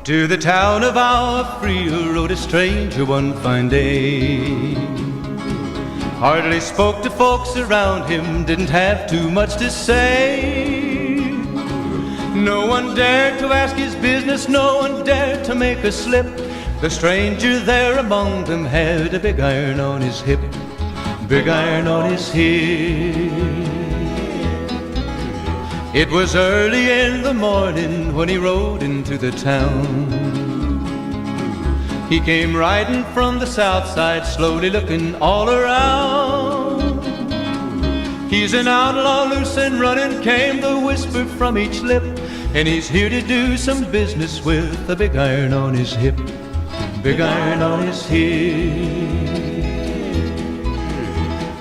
To the town of our Free rode a stranger one fine day. Hardly spoke to folks around him, didn't have too much to say. No one dared to ask his business, no one dared to make a slip. The stranger there among them had a big iron on his hip, big iron on his hip. It was early in the morning when he rode into the town. He came riding from the south side, slowly looking all around. He's an outlaw, loose and running, came the whisper from each lip, and he's here to do some business with a big iron on his hip, big iron on his hip.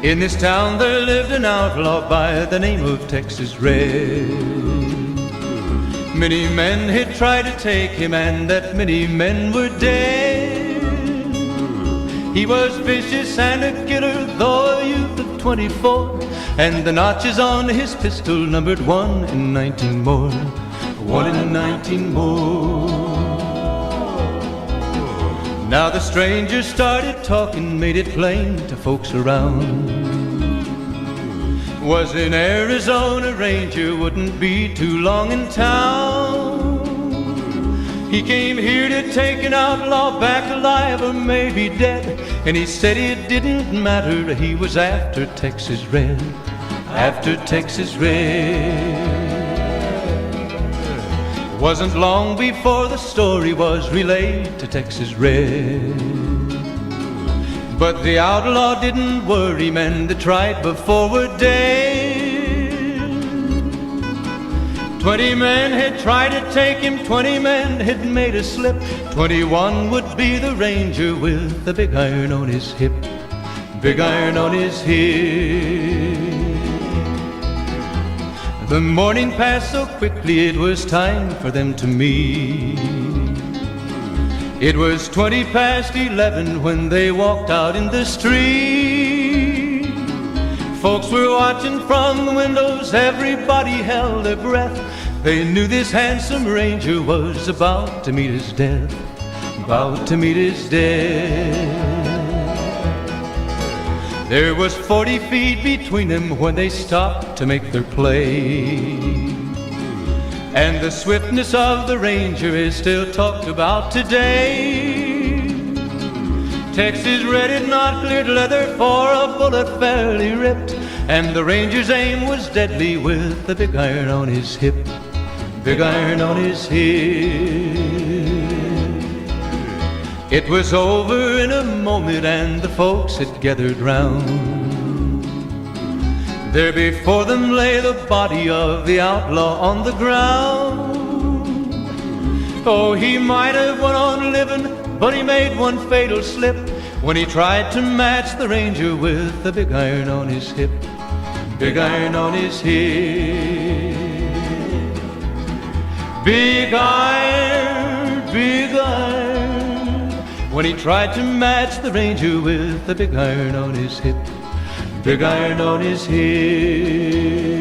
In this town there lived an outlaw by the name of Texas Red. Many men had tried to take him, and that many men were dead. He was vicious and a killer, though a youth of 24, and the notches on his pistol numbered 1 in 19 more, 1 in 19 more. Now the stranger started talking, made it plain to folks around. Was an Arizona ranger, wouldn't be too long in town. He came here to take an outlaw back alive or maybe dead, and he said it didn't matter, he was after Texas Red, after Texas Red. Wasn't long before the story was relayed to Texas Red. But the outlaw didn't worry, men that tried before were dead. 20 men had tried to take him, 20 men had made a slip. 21 would be the ranger with the big iron on his hip, big iron on his hip. The morning passed so quickly, it was time for them to meet. It was 20 past 11 when they walked out in the street. Folks were watching from the windows, everybody held their breath. They knew this handsome ranger was about to meet his death, about to meet his death. There was 40 feet between them when they stopped to make their play. And the swiftness of the ranger is still talked about today. Texas Red had not cleared leather for a bullet fairly ripped, and the ranger's aim was deadly with the big iron on his hip, big iron on his hip. It was over in a moment and the folks had gathered round. There before them lay the body of the outlaw on the ground. Oh, he might have went on living, but he made one fatal slip when he tried to match the ranger with the big iron on his hip, big iron on his hip. Big iron, when he tried to match the ranger with the big iron on his hip, big iron on his hip.